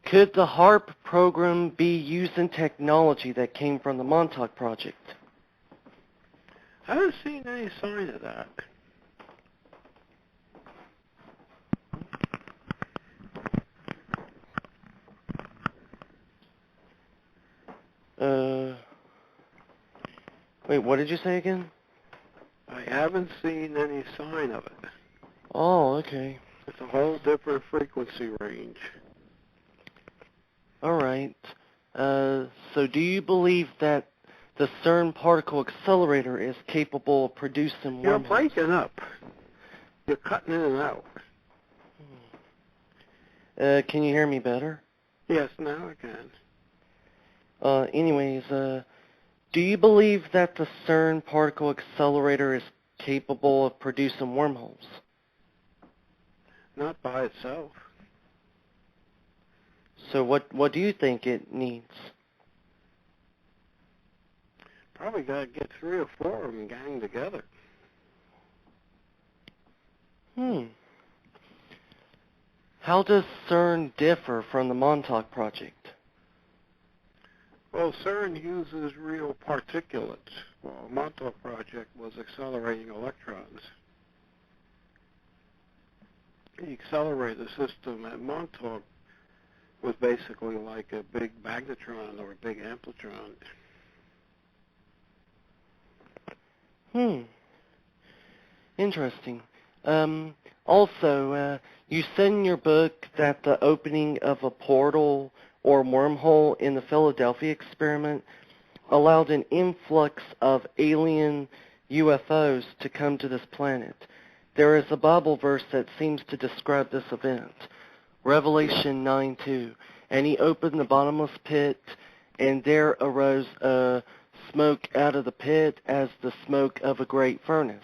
Could the HARP program be using technology that came from the Montauk Project? I haven't seen any sign of that. Wait, what did you say again? I haven't seen any sign of it. Oh, okay. It's a whole different frequency range. All right. So do you believe that the CERN particle accelerator is capable of producing You're wormholes? breaking up. You're cutting in and out. Can you hear me better? Yes, now I can. Anyways, do you believe that the CERN particle accelerator is capable of producing wormholes? Not by itself. So what do you think it needs? Probably got to get 3 or 4 of them gang together. How does CERN differ from the Montauk Project? Well, CERN uses real particulates, while the Montauk Project was accelerating electrons. The accelerator system at Montauk was basically like a big magnetron or a big amplitron. Interesting. Also, you said in your book that the opening of a portal or wormhole in the Philadelphia experiment allowed an influx of alien UFOs to come to this planet. There is a Bible verse that seems to describe this event, Revelation 9:2. And he opened the bottomless pit, and there arose smoke out of the pit as the smoke of a great furnace.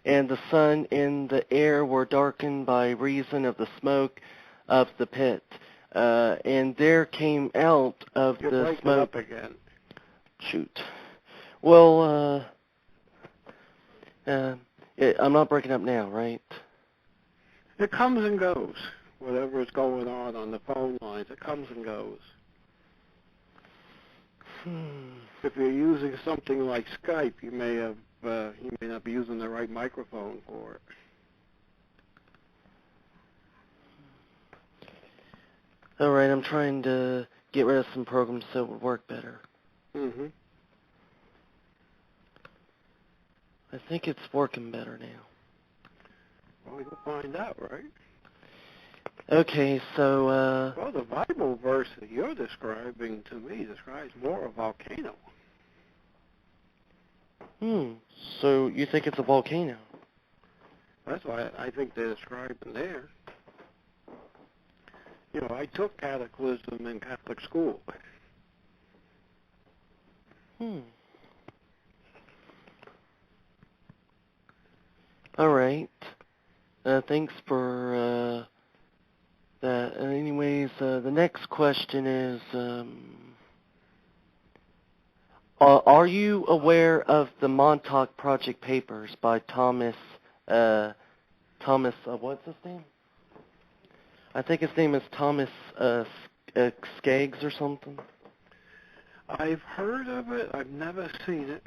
And the sun and the air were darkened by reason of the smoke of the pit. And there came out of You're the breaking smoke. up again. Shoot. Well, I'm not breaking up now, right? It comes and goes. Whatever is going on the phone lines, it comes and goes. If you're using something like Skype, you may not be using the right microphone for it. All right, I'm trying to get rid of some programs so it would work better. I think it's working better now. Well, you'll find out, right? Okay, so, Well, the Bible verse that you're describing to me describes more a volcano. So you think it's a volcano? That's why I think they're describing there. You know, I took catechism in Catholic school. All right. Thanks for that. Anyways, the next question is, are you aware of the Montauk Project papers by Thomas, what's his name? I think his name is Thomas Skaggs or something. I've heard of it. I've never seen it.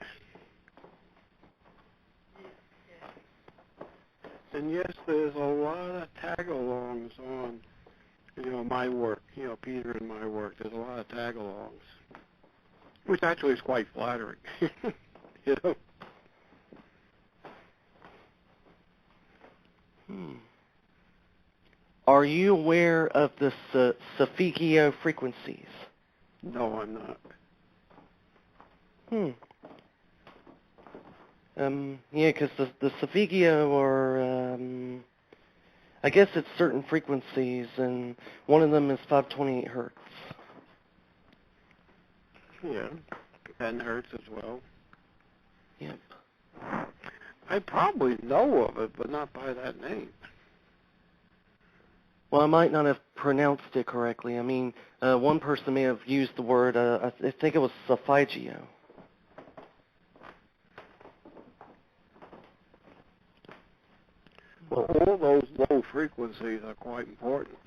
And yes, there's a lot of tag-alongs on, my work. Peter and my work. There's a lot of tag-alongs, which actually is quite flattering. Are you aware of the SWGO frequencies? No, I'm not. Yeah, because the SWGO are, I guess it's certain frequencies, and one of them is 528 hertz. Yeah, 10 hertz as well. Yep. I probably know of it, but not by that name. Well, I might not have pronounced it correctly. I mean, one person may have used the word, I think it was SWGO. Well, all those low frequencies are quite important.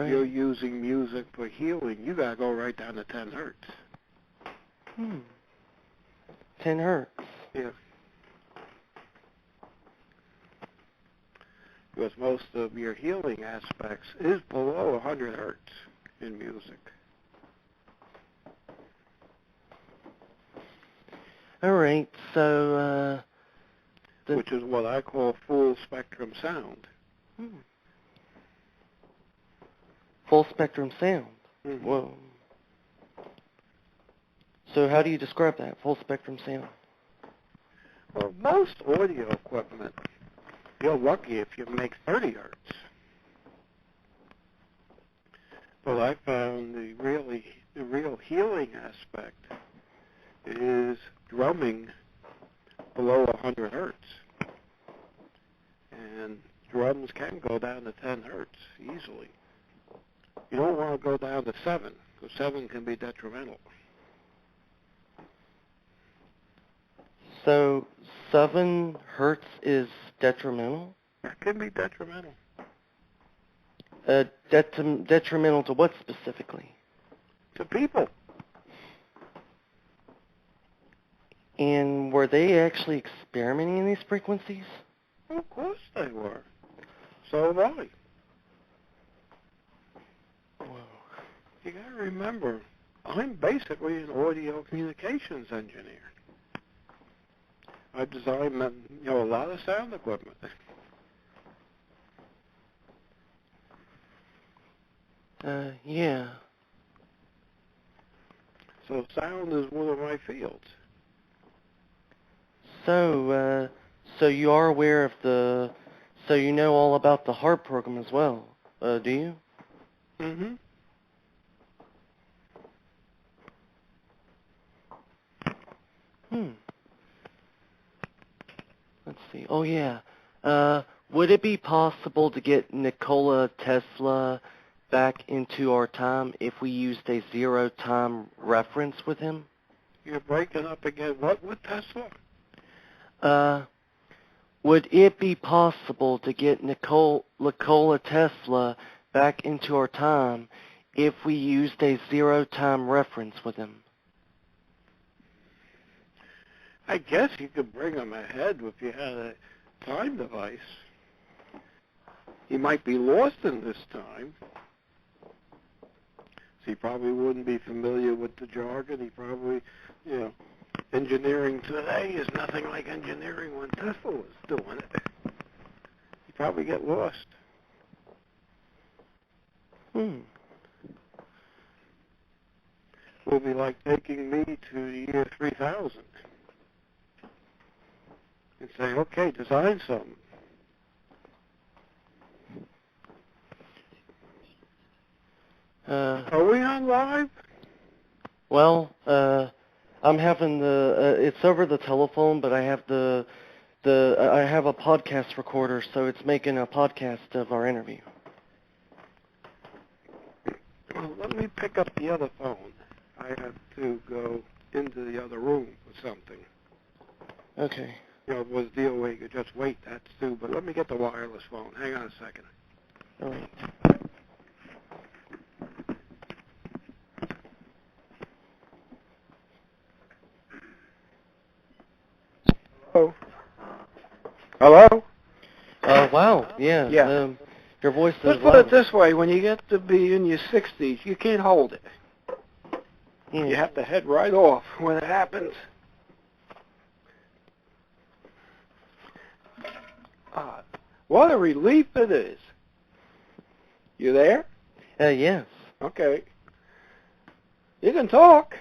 Right. If you're using music for healing, you got to go right down to 10 hertz. 10 hertz. Yeah. Because most of your healing aspects is below 100 hertz in music. All right, so which is what I call full spectrum sound. Full spectrum sound. Mm-hmm. Whoa. So how do you describe that, full spectrum sound? Well, most audio equipment, you're lucky if you make 30 hertz. But I found the real healing aspect is drumming below 100 hertz. And drums can go down to 10 hertz easily. You don't want to go down to 7, because 7 can be detrimental. So 7 hertz is detrimental? That can be detrimental. Detrimental to what specifically? To people. And were they actually experimenting in these frequencies? Well, of course they were. So have I. Whoa. You got to remember, I'm basically an audio communications engineer. I design, a lot of sound equipment. Yeah. So sound is one of my fields. So, so you are aware of so you know all about the HARP program as well, do you? Mm-hmm. Let's see. Oh, yeah. Would it be possible to get Nikola Tesla back into our time if we used a zero-time reference with him? You're breaking up again. What with Tesla? Would it be possible to get Nikola Tesla back into our time if we used a zero-time reference with him? I guess you could bring him ahead if you had a time device. He might be lost in this time. So he probably wouldn't be familiar with the jargon. He probably, engineering today is nothing like engineering when Tesla was doing it. He'd probably get lost. Will be like taking me to the year 3000 and say, okay, design something. Are we on live? Well, I'm having it's over the telephone, but I have I have a podcast recorder, so it's making a podcast of our interview. Well, let me pick up the other phone. I have to go into the other room for something. Okay. It was a deal where you could just wait, that's too, but let me get the wireless phone. Hang on a second. All right. Hello? Wow. Yeah. Yeah. Your voice is Let's put loud. it this way. When you get to be in your 60s, you can't hold it. Yeah. You have to head right off when it happens. What a relief it is. You there? Yes. Okay. You can talk.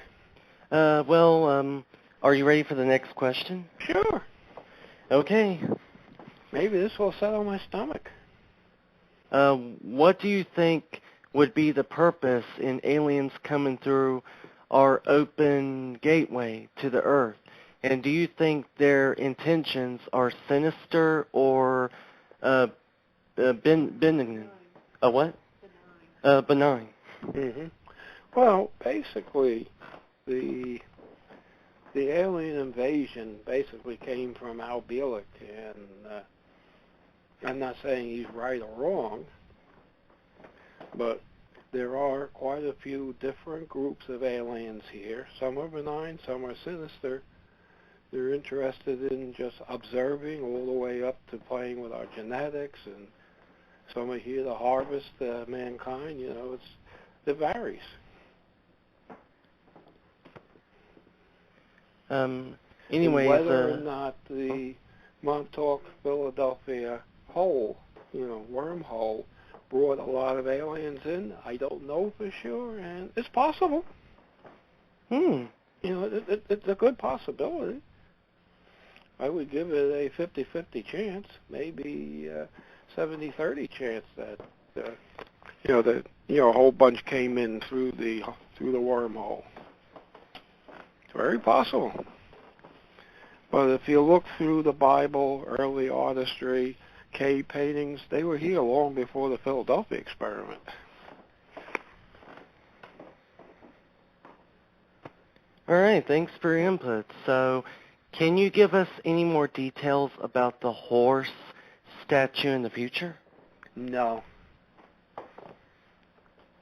Well, are you ready for the next question? Sure. Okay. Maybe this will settle my stomach. What do you think would be the purpose in aliens coming through our open gateway to the Earth? And do you think their intentions are sinister or benign? What? Benign. Mm-hmm. Well, basically, the alien invasion basically came from Al Bielek, and I'm not saying he's right or wrong, but there are quite a few different groups of aliens here. Some are benign, some are sinister. They're interested in just observing all the way up to playing with our genetics, and some are here to harvest mankind. You know, it varies. Anyways, whether or not the Montauk, Philadelphia hole, wormhole, brought a lot of aliens in, I don't know for sure, and it's possible. It's a good possibility. I would give it a 50-50 chance, maybe 70-30 chance that a whole bunch came in through the wormhole. It's very possible. But if you look through the Bible, early artistry, cave paintings, they were here long before the Philadelphia experiment. All right, thanks for your input. So, can you give us any more details about the horse statue in the future? No.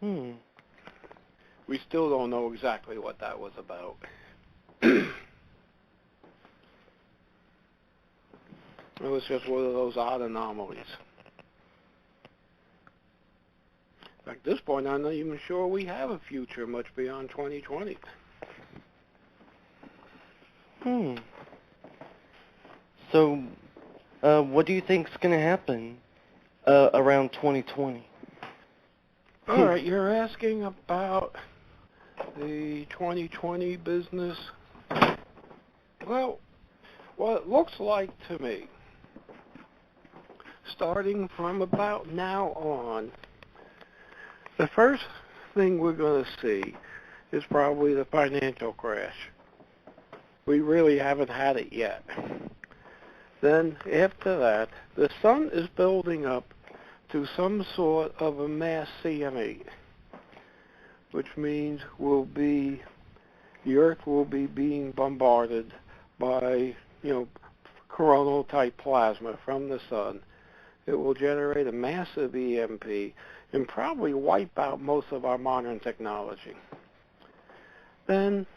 We still don't know exactly what that was about. It was just one of those odd anomalies. At this point, I'm not even sure we have a future much beyond 2020. So, what do you think's going to happen around 2020? All right, you're asking about the 2020 business. Well, what it looks like to me, starting from about now on, the first thing we're going to see is probably the financial crash. We really haven't had it yet. Then, after that, the sun is building up to some sort of a mass CME, which means the Earth will be being bombarded by, coronal-type plasma from the sun. It will generate a massive EMP and probably wipe out most of our modern technology. Then,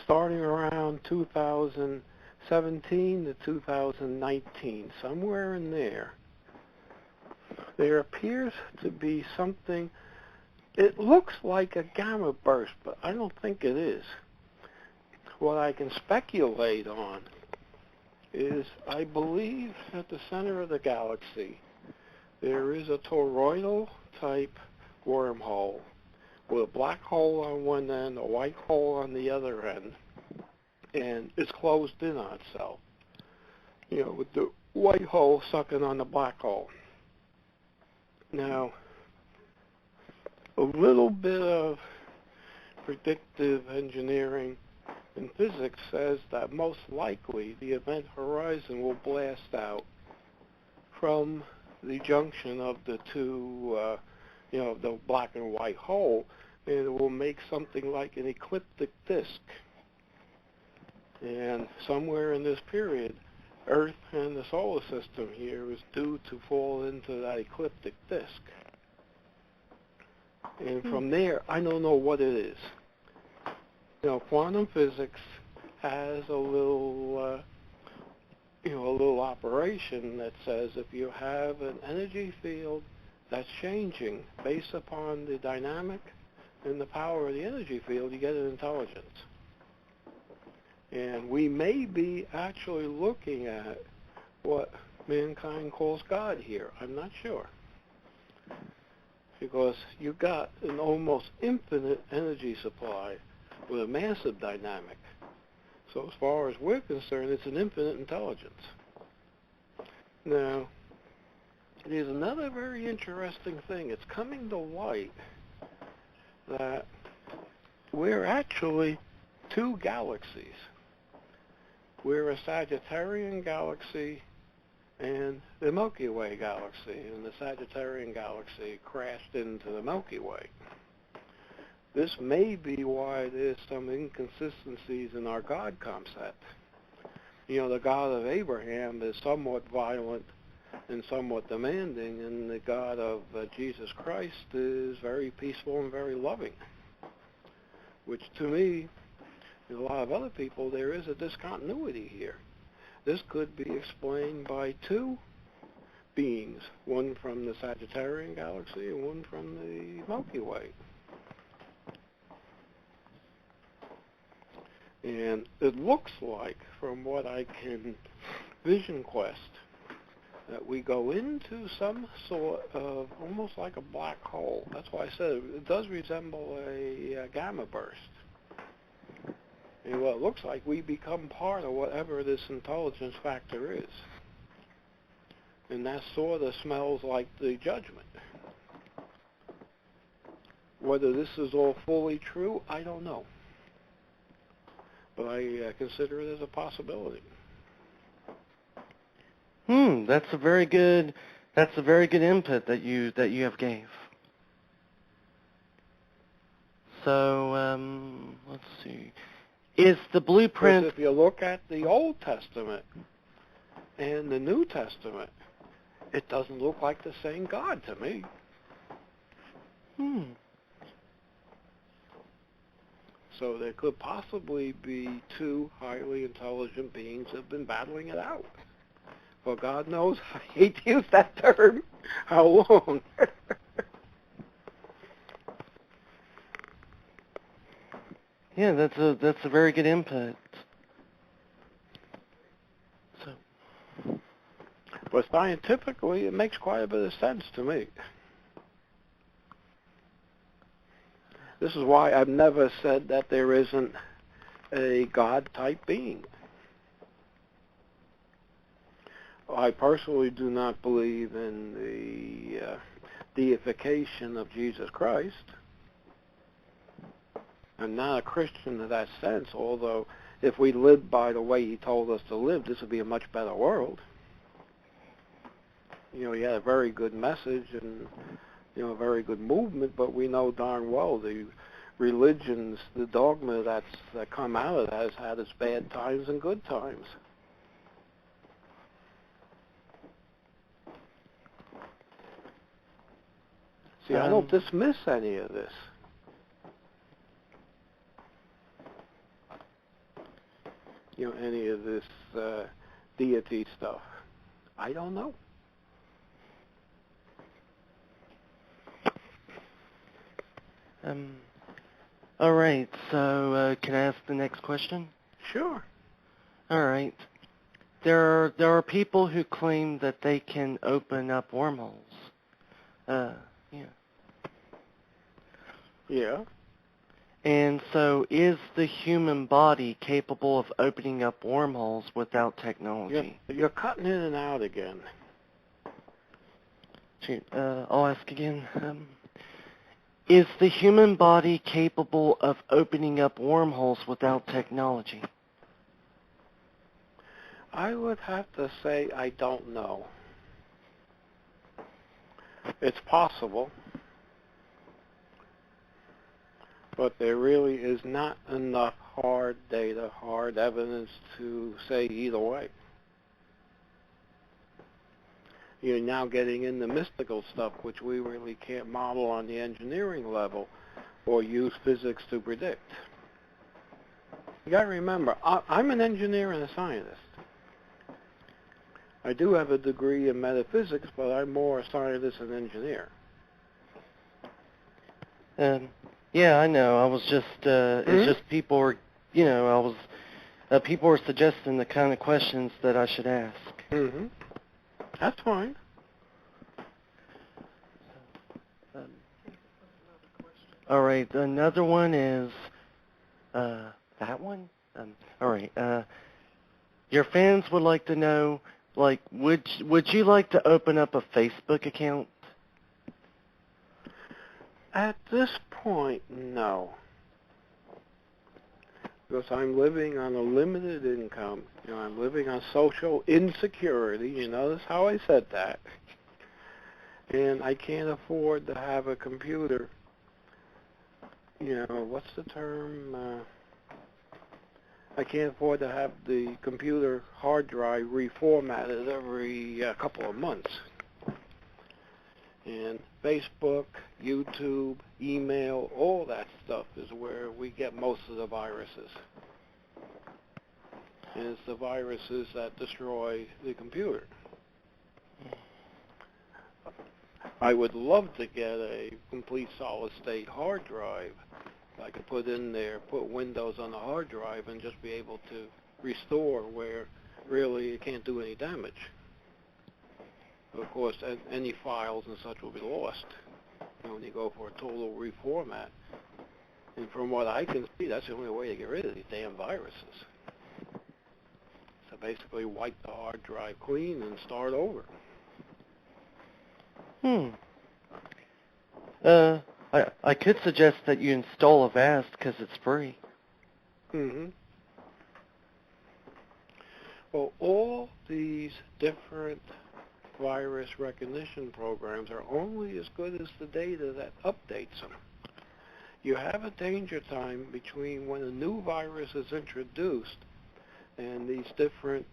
starting around 2017 to 2019, somewhere in there appears to be something. It looks like a gamma burst, but I don't think it is. What I can speculate on is I believe at the center of the galaxy there is a toroidal-type wormhole with a black hole on one end, a white hole on the other end, and it's closed in on itself, with the white hole sucking on the black hole. Now, a little bit of predictive engineering in physics says that most likely the event horizon will blast out from the junction of the two, the black and white hole, and it will make something like an ecliptic disk. And somewhere in this period, Earth and the solar system here is due to fall into that ecliptic disk. And from there, I don't know what it is. Quantum physics has a little operation that says if you have an energy field that's changing based upon the dynamic and the power of the energy field, you get an intelligence. And we may be actually looking at what mankind calls God here. I'm not sure. Because you've got an almost infinite energy supply with a massive dynamic. So as far as we're concerned, it's an infinite intelligence. Now, there's another very interesting thing. It's coming to light that we're actually two galaxies. We're a Sagittarian galaxy and the Milky Way galaxy, and the Sagittarian galaxy crashed into the Milky Way. This may be why there's some inconsistencies in our God concept. The God of Abraham is somewhat violent and somewhat demanding, and the God of Jesus Christ is very peaceful and very loving, which to me, and a lot of other people, there is a discontinuity here. This could be explained by two beings, one from the Sagittarian galaxy and one from the Milky Way. And it looks like, from what I can vision quest, that we go into some sort of almost like a black hole. That's why I said it does resemble a gamma burst. And what it looks like, we become part of whatever this intelligence factor is. And that sort of smells like the judgment. Whether this is all fully true, I don't know. But I consider it as a possibility. That's a very good input that you have gave. So let's see. Is the blueprint? Because if you look at the Old Testament and the New Testament, it doesn't look like the same God to me. So there could possibly be two highly intelligent beings that have been battling it out. For God knows, I hate to use that term, how long. Yeah, that's a very good input. So, But scientifically, it makes quite a bit of sense to me. This is why I've never said that there isn't a God-type being. I personally do not believe in the deification of Jesus Christ. I'm not a Christian in that sense, although if we lived by the way he told us to live, this would be a much better world. You know, he had a very good message and, you know, a very good movement, but we know darn well the religions, the dogma that come out of that has had its bad times and good times. See, I don't dismiss any of this. You know, any of this deity stuff. I don't know. All right, so can I ask the next question? Sure. All right. There are people who claim that they can open up wormholes. Yeah. Yeah. And so is the human body capable of opening up wormholes without technology? You're cutting in and out again. I'll ask again. Is the human body capable of opening up wormholes without technology? I would have to say I don't know. It's possible, but there really is not enough hard data, hard evidence to say either way. You're now getting into mystical stuff, which we really can't model on the engineering level or use physics to predict. You got to remember, I'm an engineer and a scientist. I do have a degree in metaphysics, but I'm more a scientist and engineer. Yeah, I know. I was just, it's just people were, you know, people were suggesting the kind of questions that I should ask. Mm-hmm. That's fine. All right, another one is, that one? All right, your fans would like to know, like, would you like to open up a Facebook account? At this point, no. Because I'm living on a limited income. You know, I'm living on social insecurity. You notice how I said that. And I can't afford to have a computer. You know, what's the term? I can't afford to have the computer hard drive reformatted every couple of months. And Facebook, YouTube, email, all that stuff is where we get most of the viruses. And it's the viruses that destroy the computer. I would love to get a complete solid-state hard drive. I could put in there, put Windows on the hard drive, and just be able to restore where really it can't do any damage. Of course, any files and such will be lost when you go for a total reformat. And from what I can see, that's the only way to get rid of these damn viruses. So basically wipe the hard drive clean and start over. I could suggest that you install Avast because it's free. Well, all these different virus recognition programs are only as good as the data that updates them. You have a danger time between when a new virus is introduced and these different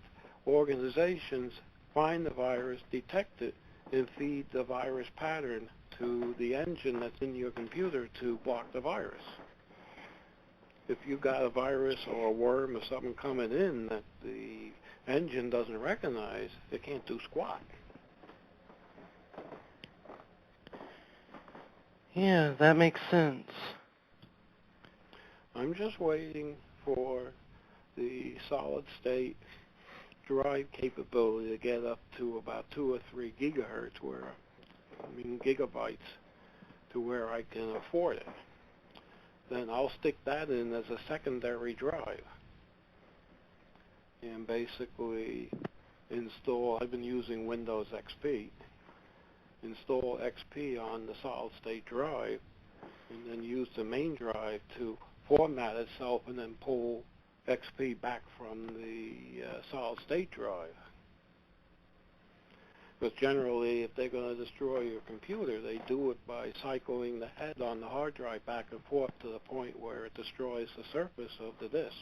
organizations find the virus, detect it, and feed the virus pattern to the engine that's in your computer to block the virus. If you've got a virus or a worm or something coming in that the engine doesn't recognize, it can't do squat. Yeah, that makes sense. I'm just waiting for the solid-state drive capability to get up to about 2 or 3 gigahertz, gigabytes, to where I can afford it. Then I'll stick that in as a secondary drive and basically install, I've been using Windows XP, install XP on the solid-state drive and then use the main drive to format itself and then pull XP back from the solid-state drive. Because generally, if they're going to destroy your computer, they do it by cycling the head on the hard drive back and forth to the point where it destroys the surface of the disk,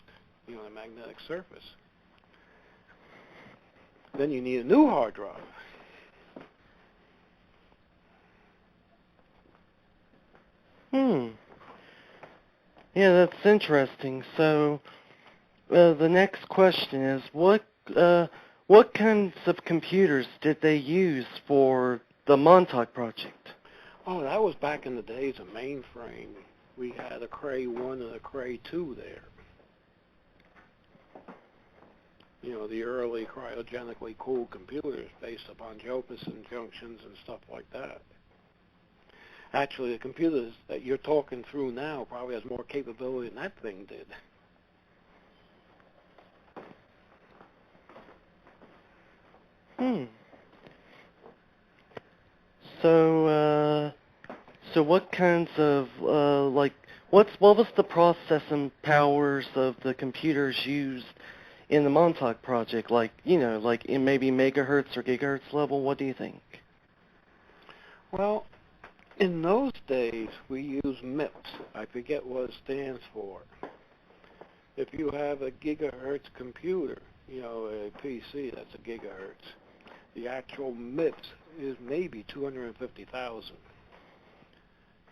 the magnetic surface. Then you need a new hard drive. Yeah, that's interesting. So, the next question is, what kinds of computers did they use for the Montauk project? Oh, that was back in the days of mainframe. We had a Cray 1 and a Cray 2 there. The early cryogenically cooled computers based upon Josephson junctions and stuff like that. Actually, the computers that you're talking through now probably has more capability than that thing did. So what kinds of, what was the processing powers of the computers used in the Montauk project? Like in maybe megahertz or gigahertz level? What do you think? Well, in those days, we used MIPS. I forget what it stands for. If you have a gigahertz computer, a PC that's a gigahertz, the actual MIPS is maybe 250,000.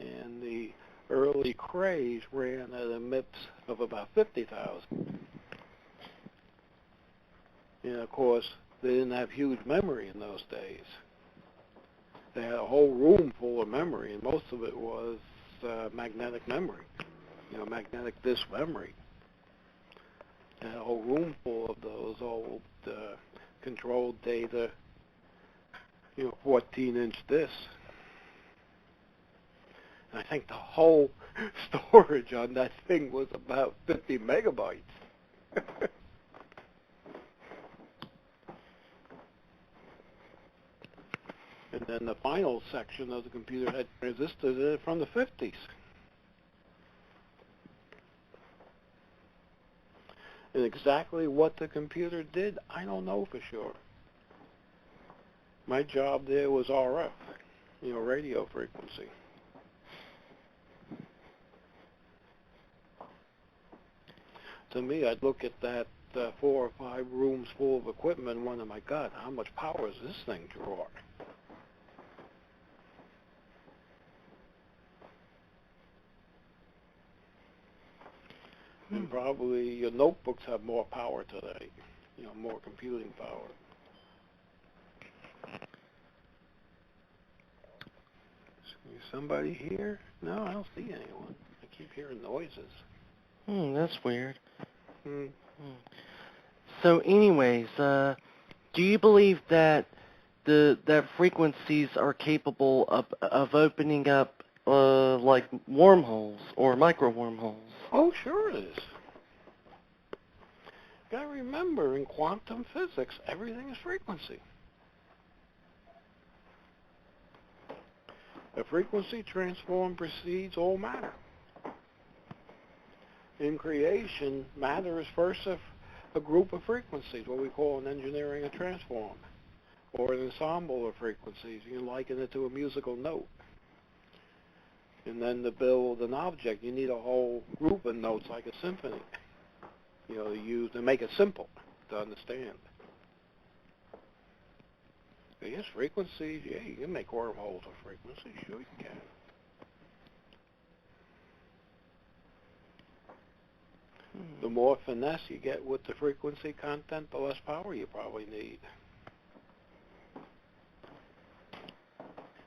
And the early Crays ran at a MIPS of about 50,000. And of course, they didn't have huge memory in those days. They had a whole room full of memory, and most of it was magnetic memory, magnetic disk memory. They had a whole room full of those old controlled data, 14-inch disks. And I think the whole storage on that thing was about 50 megabytes. And then the final section of the computer had transistors in it from the 50s. And exactly what the computer did, I don't know for sure. My job there was RF, radio frequency. To me, I'd look at that 4 or 5 rooms full of equipment and wonder, my God, how much power is this thing draw? And probably your notebooks have more power today, more computing power. Is somebody here? No, I don't see anyone. I keep hearing noises. That's weird. Hmm. So anyways, do you believe that that frequencies are capable of opening up like wormholes or micro wormholes? Oh, sure it is. Got to remember, in quantum physics, everything is frequency. A frequency transform precedes all matter. In creation, matter is first a group of frequencies, what we call in engineering a transform, or an ensemble of frequencies. You can liken it to a musical note. And then to build an object, you need a whole group of notes like a symphony, to make it simple to understand. But yes, frequencies, yeah, you can make wormholes of frequencies, sure you can. The more finesse you get with the frequency content, the less power you probably need.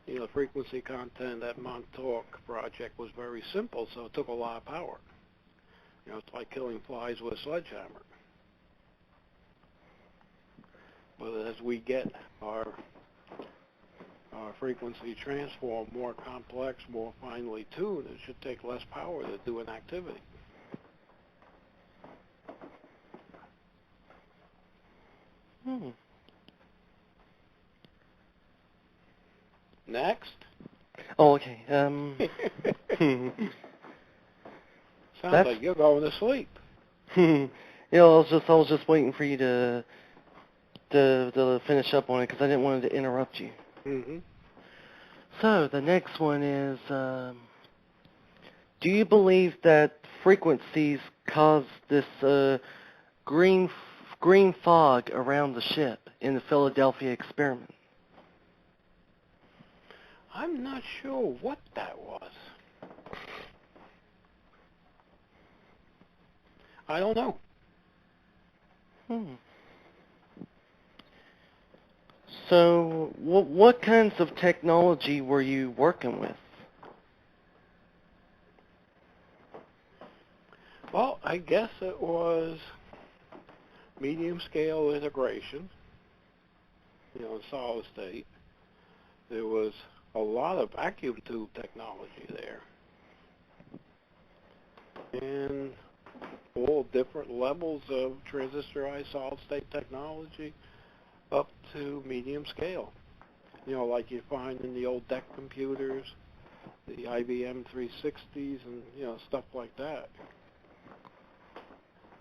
The frequency content at Montauk Project was very simple, so it took a lot of power. It's like killing flies with a sledgehammer. But as we get our frequency transform more complex, more finely tuned, it should take less power to do an activity. Next. Oh, okay. Sounds like you're going to sleep. I was just waiting for you to finish up on it because I didn't want to interrupt you. Mm-hmm. So the next one is, do you believe that frequencies cause this green fog around the ship in the Philadelphia experiment? I'm not sure what that was. I don't know. So, what kinds of technology were you working with? Well, I guess it was medium-scale integration, in solid state. There was a lot of vacuum tube technology there. And all different levels of transistorized solid-state technology up to medium scale. Like you find in the old DEC computers, the IBM 360s and, stuff like that.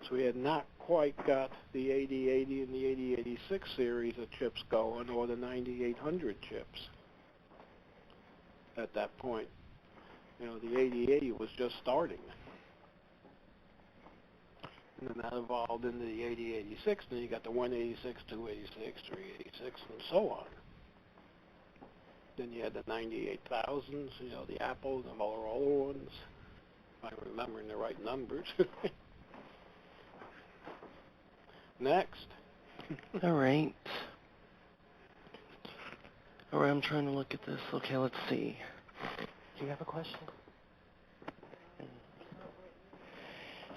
So we had not quite got the 8080 and the 8086 series of chips going, or the 9800 chips at that point. The 8080 was just starting. And then that evolved into the 8086, and then you got the 186, 286, 386, and so on. Then you had the 98,000s, the Apple, the Motorola ones, if I'm remembering the right numbers. Next. All right, I'm trying to look at this. Okay, let's see. Do you have a question?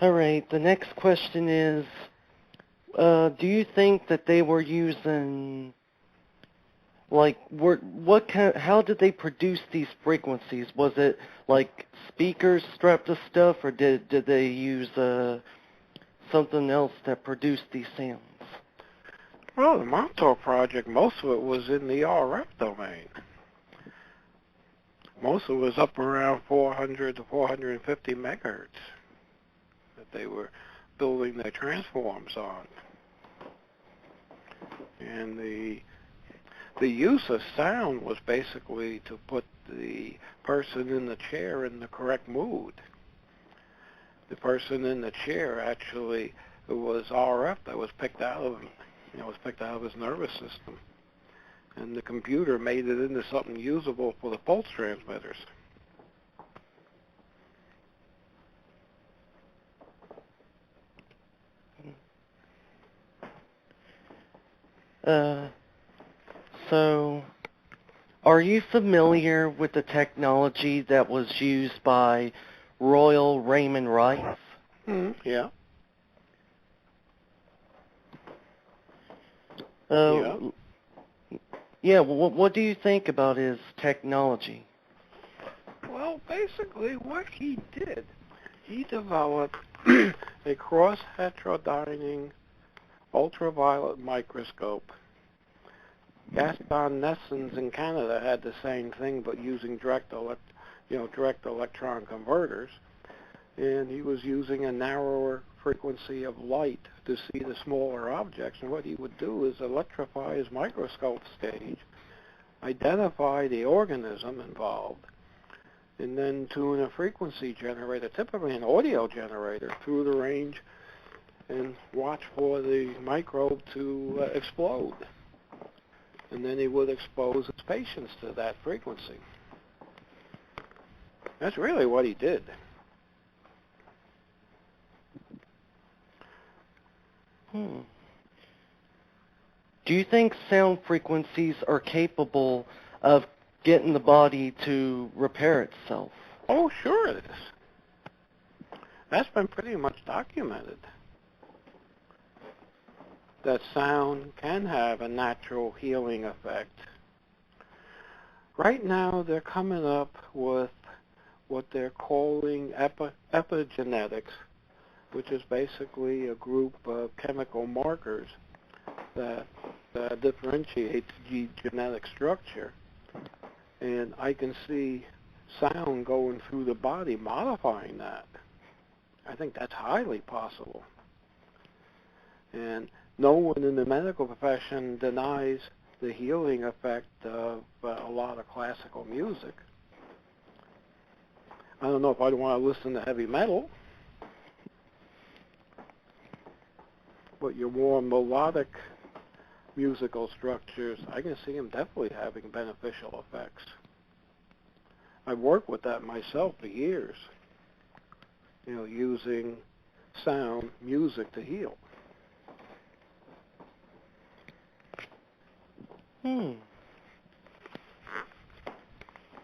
All right, the next question is, do you think that they were using, how did they produce these frequencies? Was it like speakers strapped to stuff, or did they use something else that produced these sounds? Well, the Montauk Project, most of it was in the RF domain. Most of it was up around 400 to 450 megahertz that they were building their transforms on. And the use of sound was basically to put the person in the chair in the correct mood. The person in the chair actually, it was RF that was picked out of him, was picked out of his nervous system. And the computer made it into something usable for the pulse transmitters. So, are you familiar with the technology that was used by Royal Raymond Rife? Yeah. Yeah, what do you think about his technology? Well, basically what he did, he developed a cross-heterodyning ultraviolet microscope. Gaston Nessens in Canada had the same thing, but using direct electron converters, and he was using a narrower frequency of light to see the smaller objects. And what he would do is electrify his microscope stage, identify the organism involved, and then tune a frequency generator, typically an audio generator, through the range, and watch for the microbe to explode. And then he would expose his patients to that frequency. That's really what he did. Do you think sound frequencies are capable of getting the body to repair itself? Oh, sure it is. That's been pretty much documented. That sound can have a natural healing effect. Right now they're coming up with what they're calling epigenetics, which is basically a group of chemical markers that differentiate the genetic structure. And I can see sound going through the body modifying that. I think that's highly possible. And no one in the medical profession denies the healing effect of a lot of classical music. I don't know if I'd want to listen to heavy metal, but your more melodic musical structures, I can see them definitely having beneficial effects. I've worked with that myself for years, using sound, music to heal.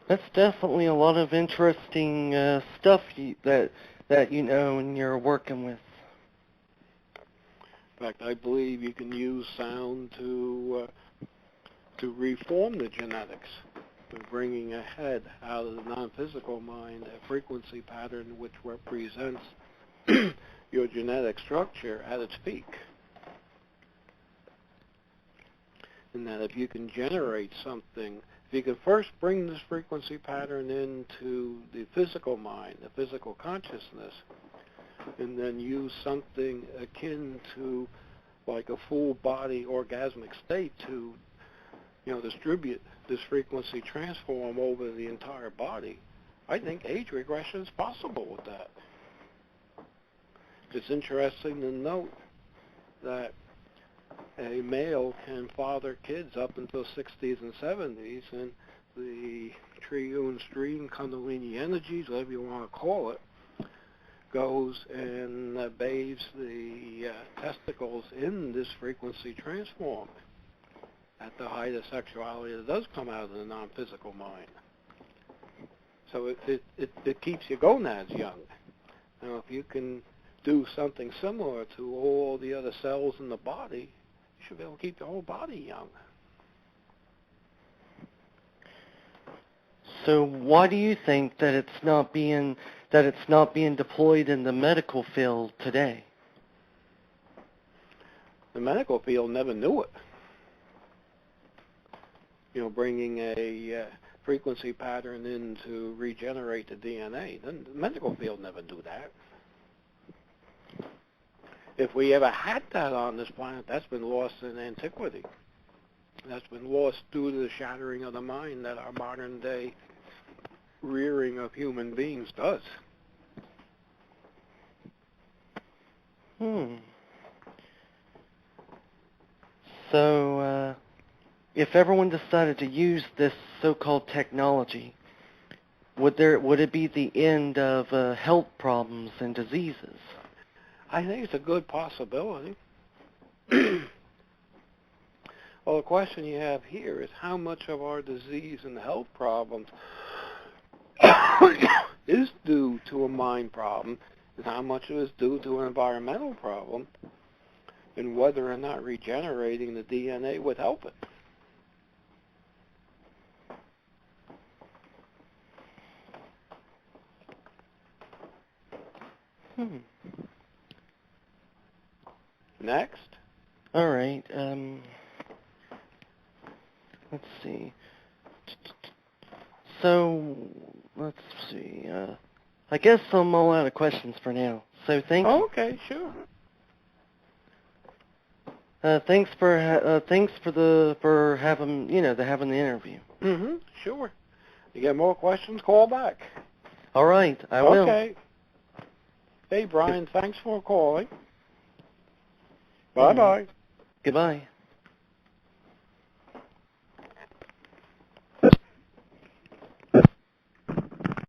That's definitely a lot of interesting stuff that you know and you're working with. In fact, I believe you can use sound to reform the genetics, bringing a head out of the non-physical mind, a frequency pattern which represents your genetic structure at its peak. And that if you can generate something, if you can first bring this frequency pattern into the physical mind, the physical consciousness, and then use something akin to like a full body orgasmic state to distribute this frequency transform over the entire body, I think age regression is possible with that. It's interesting to note that a male can father kids up until 60s and 70s, and the triune stream, kundalini energies, whatever you want to call it, goes and bathes the testicles in this frequency transform at the height of sexuality that does come out of the non-physical mind. So it keeps your gonads young. Now, if you can do something similar to all the other cells in the body, you should be able to keep the whole body young. So why do you think that it's not being deployed in the medical field today? The medical field never knew it. Bringing a frequency pattern in to regenerate the DNA. The medical field never knew that. If we ever had that on this planet, that's been lost in antiquity. That's been lost due to the shattering of the mind that our modern day rearing of human beings does. Hmm. So, if everyone decided to use this so-called technology, would it be the end of health problems and diseases? I think it's a good possibility. Well, the question you have here is how much of our disease and health problems is due to a mind problem, and how much of it is due to an environmental problem, and whether or not regenerating the DNA would help it. Next. All right. Let's see. So, let's see. I guess I'm all out of questions for now. So thank you. Okay, sure. Thanks for having the interview. Sure. You get more questions, call back. All right, I will. Okay. Hey, Brian, thanks for calling. Bye-bye. Goodbye.